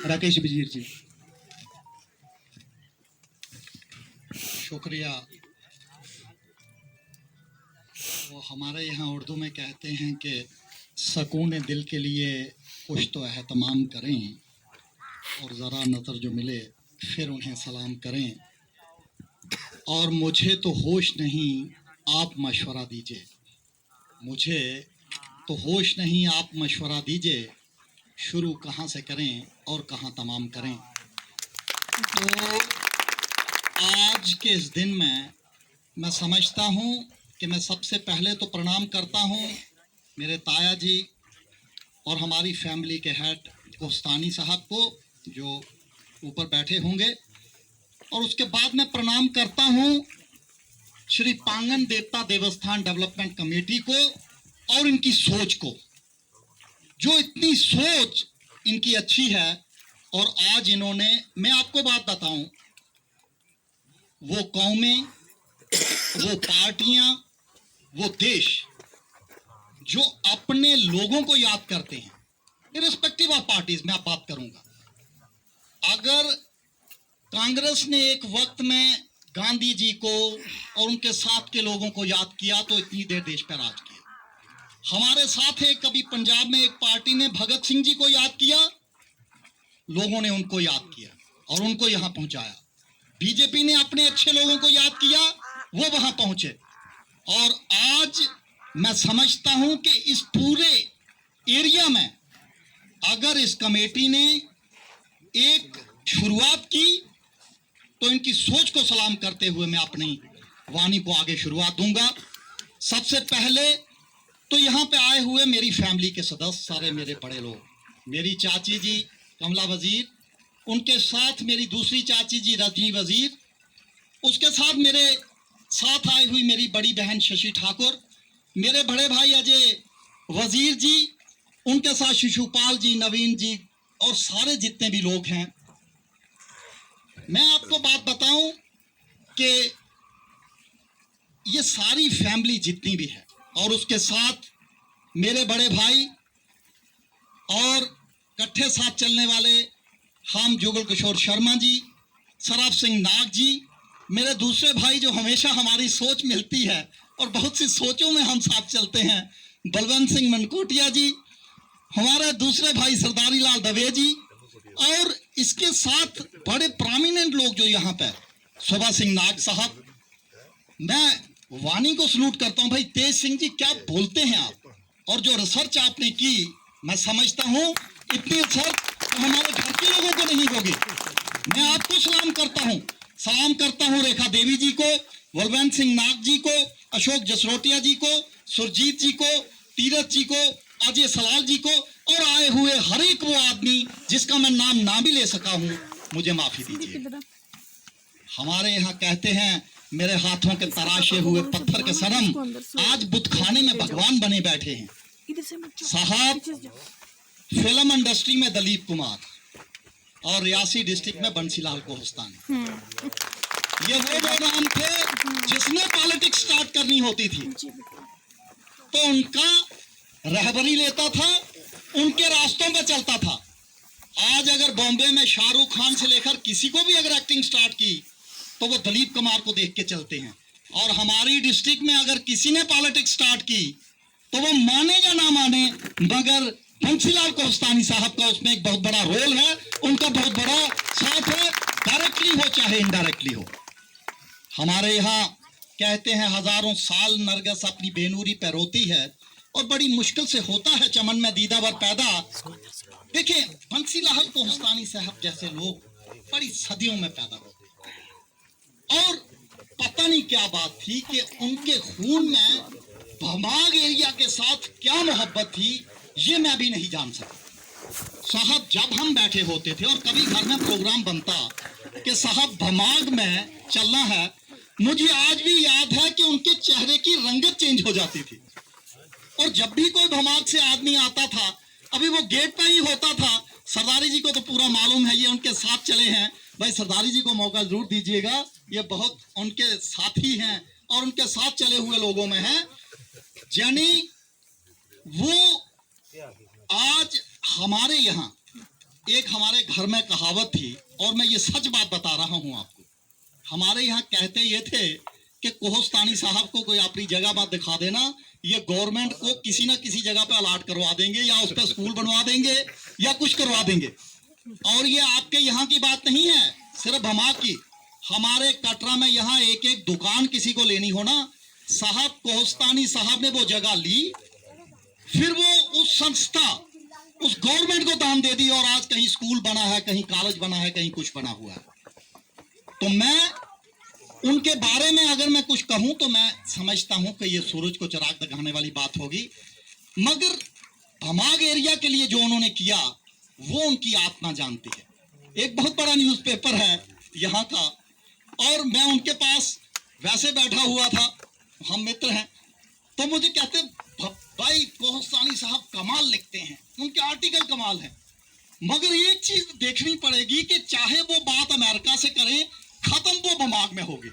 राकेश वजीर जी। शुक्रिया। वो हमारे यहाँ उर्दू में कहते हैं कि सकून दिल के लिए कुछ तो एहतमाम करें और ज़रा नज़र जो मिले फिर उन्हें सलाम करें। और मुझे तो होश नहीं, आप मशवरा दीजिए। मुझे तो होश नहीं, आप मशवरा दीजिए। शुरू कहाँ से करें और कहाँ तमाम करें। तो आज के इस दिन में मैं समझता हूँ कि मैं सबसे पहले तो प्रणाम करता हूँ मेरे ताया जी और हमारी फैमिली के हेड कोस्तानी साहब को जो ऊपर बैठे होंगे, और उसके बाद मैं प्रणाम करता हूँ श्री पांगन देवता देवस्थान डेवलपमेंट कमेटी को और इनकी सोच को, जो इतनी सोच इनकी अच्छी है। और आज इन्होंने, मैं आपको बात बताऊं, वो कौमें, वो पार्टियां, वो देश जो अपने लोगों को याद करते हैं, इर्रेस्पेक्टिव ऑफ पार्टीज में आप बात करूंगा। अगर कांग्रेस ने एक वक्त में गांधी जी को और उनके साथ के लोगों को याद किया तो इतनी देर देश पर राज किया। हमारे साथ है, कभी पंजाब में एक पार्टी ने भगत सिंह जी को याद किया, लोगों ने उनको याद किया और उनको यहां पहुंचाया। बीजेपी ने अपने अच्छे लोगों को याद किया, वो वहां पहुंचे। और आज मैं समझता हूं कि इस पूरे एरिया में अगर इस कमेटी ने एक शुरुआत की तो इनकी सोच को सलाम करते हुए मैं अपनी वाणी को आगे शुरुआत दूंगा। सबसे पहले तो यहाँ पे आए हुए मेरी फैमिली के सदस्य, सारे मेरे बड़े लोग, मेरी चाची जी कमला वजीर, उनके साथ मेरी दूसरी चाची जी रजनी वजीर, उसके साथ मेरे साथ आई हुई मेरी बड़ी बहन शशि ठाकुर, मेरे बड़े भाई अजय वजीर जी, उनके साथ शिशुपाल जी, नवीन जी और सारे जितने भी लोग हैं। मैं आपको बात बताऊं कि ये सारी फैमिली जितनी भी है और उसके साथ मेरे बड़े भाई और इकट्ठे साथ चलने वाले हम जुगल किशोर शर्मा जी, सराफ सिंह नाग जी, मेरे दूसरे भाई जो हमेशा हमारी सोच मिलती है और बहुत सी सोचों में हम साथ चलते हैं, बलवंत सिंह मनकोटिया जी, हमारे दूसरे भाई सरदारी लाल दवे जी, और इसके साथ बड़े प्रोमिनेंट लोग जो यहाँ पे, शोभा सिंह नाग साहब। मैं वाणी को सलूट करता हूँ। भाई तेज सिंह जी, क्या बोलते हैं आप, और जो रिसर्च आपने की, मैं समझता हूँ इतनी रिसर्च तो हमारे घर के लोगों को नहीं होगी। मैं आपको सलाम करता हूँ, सलाम करता हूँ रेखा देवी जी को, बलवंत सिंह नाग जी को, अशोक जसरोटिया जी को, सुरजीत जी को, तीरथ जी को, अजय सलाल जी को, और आए हुए हर एक वो आदमी जिसका मैं नाम ना भी ले सका हूं, मुझे माफी दीजिए। हमारे यहाँ कहते हैं मेरे हाथों के तराशे हुए पत्थर के सनम आज बुतखाने में भगवान बने बैठे हैं। साहब, फिल्म इंडस्ट्री में दलीप कुमार और रियासी डिस्ट्रिक्ट में बंसीलाल कोहस्तानी, ये वो दो नाम थे जिसने पॉलिटिक्स स्टार्ट करनी होती थी तो उनका रहबरी लेता था, उनके रास्तों पे चलता था। आज अगर बॉम्बे में शाहरुख खान से लेकर किसी को भी अगर एक्टिंग स्टार्ट की तो वो दलीप कुमार को देख के चलते हैं। और हमारी डिस्ट्रिक्ट में अगर किसी ने पॉलिटिक्स स्टार्ट की तो वो माने या ना माने, मगर बंसीलाल कोहस्तानी साहब का उसमें एक बहुत बड़ा रोल है, उनका बहुत बड़ा साथ है, डायरेक्टली हो चाहे इनडायरेक्टली हो। हमारे यहाँ कहते हैं हजारों साल नरगिस अपनी बेनूरी पे रोती है और बड़ी मुश्किल से होता है चमन में दीदावर पैदा। देखिए, बंसीलाल कोहस्तानी साहब जैसे लोग बड़ी सदियों में पैदा होते और पता नहीं क्या बात थी कि उनके खून में भमाग एरिया के साथ क्या मोहब्बत थी, ये मैं भी नहीं जान सका। साहब, जब हम बैठे होते थे और कभी घर में प्रोग्राम बनता कि साहब भमाग में चलना है, मुझे आज भी याद है कि उनके चेहरे की रंगत चेंज हो जाती थी। और जब भी कोई भमाग से आदमी आता था, अभी वो गेट पे ही होता था, सरदारी जी को तो पूरा मालूम है, ये उनके साथ चले हैं, भाई सरदारी जी को मौका जरूर दीजिएगा, ये बहुत उनके साथी हैं और उनके साथ चले हुए लोगों में हैं। यानी वो आज हमारे यहाँ एक हमारे घर में कहावत थी और मैं ये सच बात बता रहा हूं आपको। हमारे यहाँ कहते ये थे कि कोहस्तानी साहब को कोई अपनी जगह मत दिखा देना, ये गवर्नमेंट को किसी ना किसी जगह पे अलॉट करवा देंगे या उस पर स्कूल बनवा देंगे या कुछ करवा देंगे। और ये आपके यहाँ की बात नहीं है, सिर्फ भमाक की। हमारे कटरा में यहाँ एक एक दुकान किसी को लेनी हो ना, साहब कोहस्तानी साहब ने वो जगह ली, फिर वो उस संस्था उस गवर्नमेंट को दान दे दी और आज कहीं स्कूल बना है, कहीं कॉलेज बना है, कहीं कुछ बना हुआ है। तो मैं उनके बारे में अगर मैं कुछ कहूं तो मैं समझता हूं कि ये सूरज को चिराग दिखाने वाली बात होगी, मगर भमाग एरिया के लिए जो उन्होंने किया वो उनकी आत्मा जानती है। एक बहुत बड़ा न्यूज़पेपर है यहाँ का, और मैं उनके पास वैसे बैठा हुआ था, हम मित्र हैं, तो मुझे कहते भाई कोहस्तानी साहब कमाल लिखते हैं, उनके आर्टिकल कमाल है, मगर एक चीज देखनी पड़ेगी कि चाहे वो बात अमेरिका से करें, खत्म वो भमाग में होगी।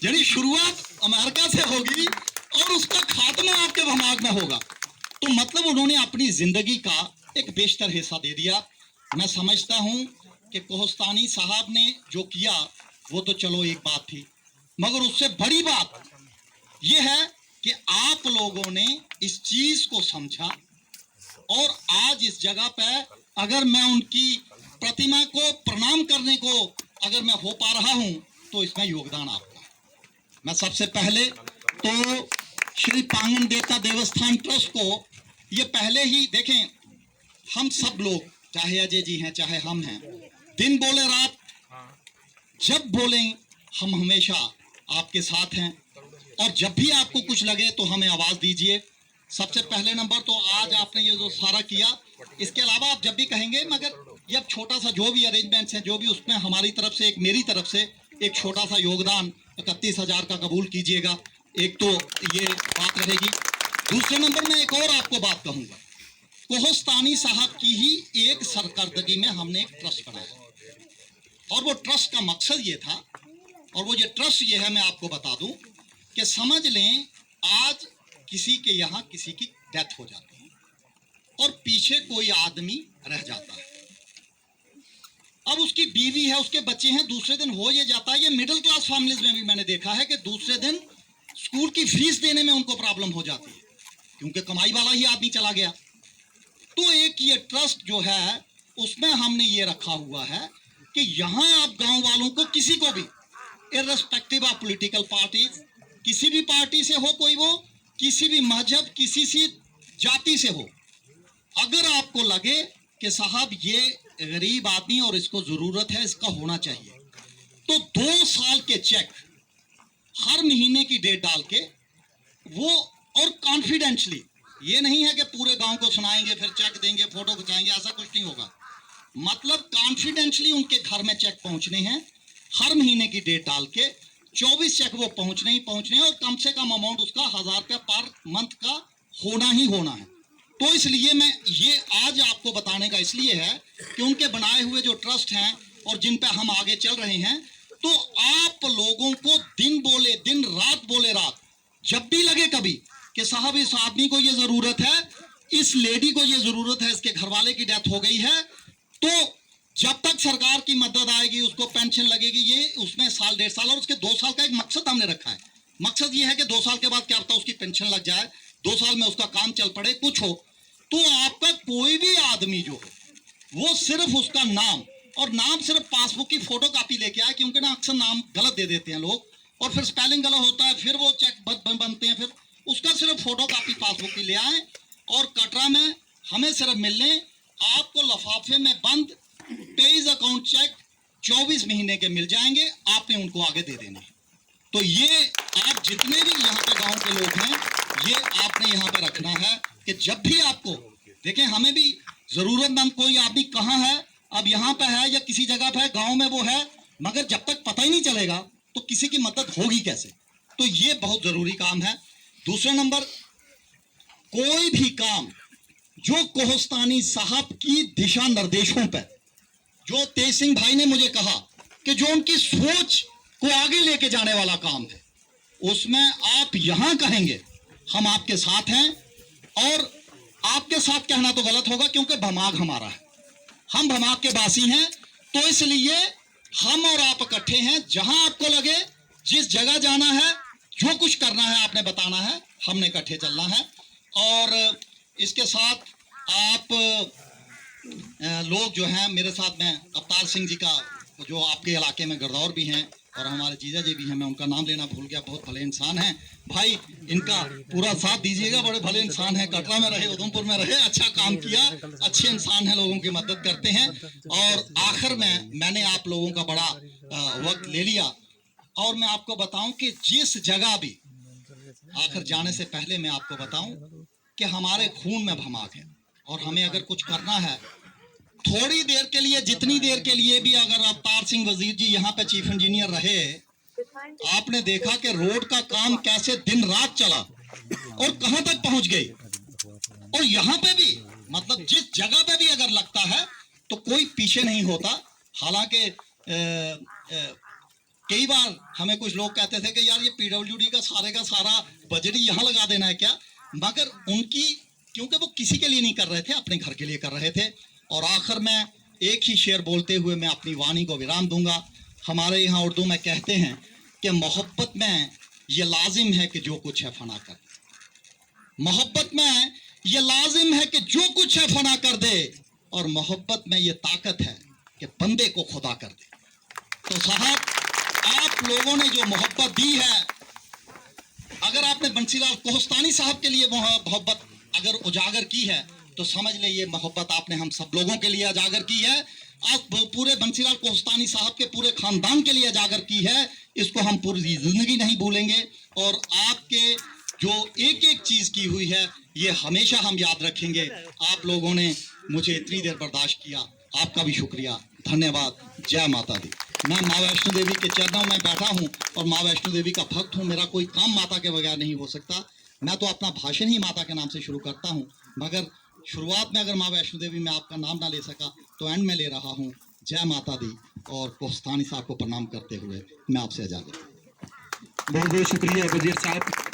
यानी शुरुआत अमेरिका से होगी और उसका खात्मा आपके भमाग में होगा। तो मतलब उन्होंने अपनी जिंदगी का एक बेशतर हिस्सा दे दिया। मैं समझता हूं कि कोहस्तानी साहब ने जो किया वो तो चलो एक बात थी, मगर उससे बड़ी बात यह है कि आप लोगों ने इस चीज को समझा और आज इस जगह पे अगर मैं उनकी प्रतिमा को प्रणाम करने को अगर मैं हो पा रहा हूं तो इसमें योगदान आपका है। मैं सबसे पहले तो श्री पांगन देवता देवस्थान ट्रस्ट को ये पहले ही देखें, हम सब लोग चाहे अजय जी हैं चाहे हम हैं, दिन बोले रात जब बोलें हम हमेशा आपके साथ हैं, और जब भी आपको कुछ लगे तो हमें आवाज दीजिए। सबसे पहले नंबर तो आज आपने ये जो सारा किया, इसके अलावा आप जब भी कहेंगे, मगर ये अब छोटा सा जो भी अरेंजमेंट्स हैं, जो भी उसमें हमारी तरफ से एक मेरी तरफ से एक छोटा सा योगदान 31,000 का कबूल कीजिएगा। एक तो ये बात रहेगी। दूसरे नंबर में एक और आपको बात कहूंगा, कोहस्तानी साहब की ही एक सरकर्दगी में हमने एक ट्रस्ट बनाया और वो ट्रस्ट का मकसद ये था, और वो ये ट्रस्ट ये है, मैं आपको बता दूं कि समझ लें आज किसी के यहाँ किसी की डेथ हो जाती है और पीछे कोई आदमी रह जाता है, अब उसकी बीवी है, उसके बच्चे हैं, दूसरे दिन हो ये जाता है, ये मिडिल क्लास फैमिलीज में भी मैंने देखा है कि दूसरे दिन स्कूल की फीस देने में उनको प्रॉब्लम हो जाती है क्योंकि कमाई वाला ही आदमी चला गया। तो एक ये ट्रस्ट जो है उसमें हमने ये रखा हुआ है कि यहाँ आप गांव वालों को किसी को भी इर्रेस्पेक्टिव ऑफ पॉलिटिकल पार्टीज, किसी भी पार्टी से हो, कोई वो किसी भी मजहब किसी सी जाति से हो, अगर आपको लगे कि साहब ये गरीब आदमी और इसको जरूरत है, इसका होना चाहिए, तो 2 साल के चेक हर महीने की डेट डाल के वो, और कॉन्फिडेंशली, ये नहीं है कि पूरे गांव को सुनाएंगे फिर चेक देंगे फोटो खिंचाएंगे, ऐसा कुछ नहीं होगा। मतलब कॉन्फिडेंशली उनके घर में चेक पहुंचने हैं, हर महीने की डेट डाल के 24 चेक वो पहुंचने ही पहुंचने, और कम से कम अमाउंट उसका 1000 रुपया पर मंथ का होना ही होना है। तो इसलिए मैं ये आज आपको बताने का इसलिए है कि उनके बनाए हुए जो ट्रस्ट हैं और जिन पे हम आगे चल रहे हैं, तो आप लोगों को दिन बोले दिन, रात बोले रात, जब भी लगे कभी कि साहब इस आदमी को ये जरूरत है, इस लेडी को ये जरूरत है, इसके घर वाले की डेथ हो गई है, तो जब तक सरकार की मदद आएगी, उसको पेंशन लगेगी, ये उसमें साल 1.5 साल और उसके 2 साल का एक मकसद हमने रखा है। मकसद ये है कि 2 साल के बाद क्या पता उसकी पेंशन लग जाए, 2 साल में उसका काम चल पड़े, कुछ हो। तो आपका कोई भी आदमी जो हो, वो सिर्फ उसका नाम, और नाम सिर्फ पासबुक की फोटो कॉपी लेके आए, क्योंकि ना अक्सर नाम गलत दे देते हैं लोग, और फिर स्पेलिंग गलत होता है, फिर वो चेक बनते हैं, फिर उसका सिर्फ फोटो कॉपी पासबुक की ले आए और कटरा में हमें सिर्फ मिलने, आपको लफाफे में बंद 23 अकाउंट चेक 24 महीने के मिल जाएंगे, आपने उनको आगे दे देने। तो ये आप जितने भी यहाँ पे गांव के लोग हैं, ये आपने यहाँ पे रखना है कि जब भी आपको देखें, हमें भी जरूरतमंद कोई आदमी कहाँ है, अब यहाँ पे है या किसी जगह पे है, गांव में वो है, मगर जब तक पता ही नहीं चलेगा तो किसी की मदद होगी कैसे। तो ये बहुत जरूरी काम है। दूसरे नंबर, कोई भी काम जो कोहस्तानी साहब की दिशा निर्देशों पर, जो तेज सिंह भाई ने मुझे कहा कि जो उनकी सोच को आगे लेके जाने वाला काम है, उसमें आप यहां कहेंगे हम आपके साथ हैं, और आपके साथ कहना तो गलत होगा क्योंकि भमाग हमारा है, हम भमाग के वासी हैं, तो इसलिए हम और आप इकट्ठे हैं। जहां आपको लगे, जिस जगह जाना है, जो कुछ करना है आपने बताना है, हमने इकट्ठे चलना है। और इसके साथ आप लोग जो हैं मेरे साथ में, अवतार सिंह जी का जो आपके इलाके में गिरदौर भी हैं और हमारे जीजा जी भी हैं, मैं उनका नाम लेना भूल गया, बहुत भले इंसान हैं भाई, इनका पूरा साथ दीजिएगा। बड़े भले इंसान हैं, कटरा में रहे, उधमपुर में रहे, अच्छा काम किया, अच्छे इंसान हैं, लोगों की मदद करते हैं। और आखिर में मैंने आप लोगों का बड़ा वक्त ले लिया, और मैं आपको बताऊं कि जिस जगह भी, आखिर जाने से पहले मैं आपको बताऊं कि हमारे खून में भमाग है, और हमें अगर कुछ करना है, थोड़ी देर के लिए, जितनी देर के लिए भी अगर अवतार सिंह वजीर जी यहाँ पे चीफ इंजीनियर रहे, आपने देखा कि रोड का काम कैसे दिन रात चला और कहां तक पहुंच गई। और यहाँ पे भी, मतलब जिस जगह पे भी अगर लगता है तो कोई पीछे नहीं होता। हालांकि कई बार हमें कुछ लोग कहते थे कि यार ये पीडब्ल्यूडी का सारा बजट ही यहाँ लगा देना है क्या, मगर उनकी, क्योंकि वो किसी के लिए नहीं कर रहे थे, अपने घर के लिए कर रहे थे। और आखिर में एक ही शेर बोलते हुए मैं अपनी वाणी को विराम दूंगा। हमारे यहाँ उर्दू में कहते हैं कि मोहब्बत में ये लाजिम है कि जो कुछ है फना कर, मोहब्बत में ये लाजिम है कि जो कुछ है फना कर दे, और मोहब्बत में ये ताकत है कि बंदे को खुदा कर दे। तो साहब, आप लोगों ने जो मोहब्बत दी है, अगर आपने बंसीलाल कोहस्तानी साहब के लिए मोहब्बत अगर उजागर की है, तो समझ ले ये मोहब्बत आपने हम सब लोगों के लिए उजागर की है। आप पूरे बंसीलाल कोहस्तानी साहब के पूरे खानदान के लिए उजागर की है। इसको हम पूरी जिंदगी नहीं भूलेंगे, और आपके जो एक एक चीज की हुई है, ये हमेशा हम याद रखेंगे। आप लोगों ने मुझे इतनी देर बर्दाश्त किया, आपका भी शुक्रिया, धन्यवाद। जय माता दी। मैं माँ वैष्णो देवी के चरणों में बैठा हूँ और माँ वैष्णो देवी का भक्त हूँ। मेरा कोई काम माता के बगैर नहीं हो सकता। मैं तो अपना भाषण ही माता के नाम से शुरू करता हूँ, मगर शुरुआत में अगर माँ वैष्णो देवी में आपका नाम ना ले सका तो एंड में ले रहा हूँ। जय माता दी। और कोहस्तानी साहब को प्रणाम करते हुए मैं आपसे इजाजत। बहुत बहुत शुक्रिया वजीर साहब।